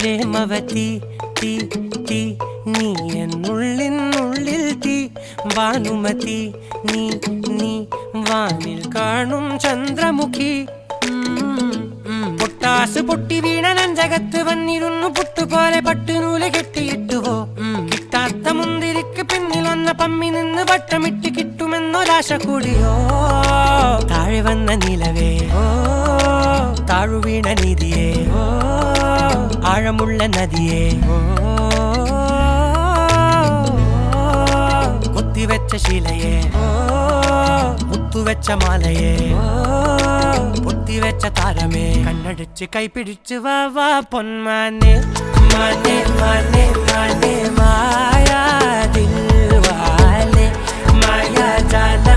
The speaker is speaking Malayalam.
പ്രേമവതി തീ തീ നീ എന്നുള്ളിൽ തീ ഭാനുമതി നീ നീ വാനിൽ കാണും ചന്ദ്രമുഖി പൊട്ടാസ് പൊട്ടി വീണ നെഞ്ചകത്ത് വന്നിരുന്നു പുട്ടുപോലെ പട്ടുനൂല് കെട്ടിയിട്ടുവോ കിട്ടാത്ത മുന്തിരിക്ക് പിന്നിൽ വന്ന പമ്മി നിന്ന് വട്ടമിട്ട് കിട്ടുമെന്നൊരാശ കൂടിയോ താഴെ വന്ന നിലവേ താഴു വീണ നിധിയേ ആഴമുള്ള നദിയേ കൊത്തിവെച്ച ശിലയേ മുത്തുവെച്ച മാലയേ പൊത്തിവെച്ച താരമേ കണ്ണടിച്ച് കൈപിടിച്ച് വാ വാ പൊന്മാനെ മാനെ മാനെ മാനെ മായാ ദിൽവാലെ മായാ ജാല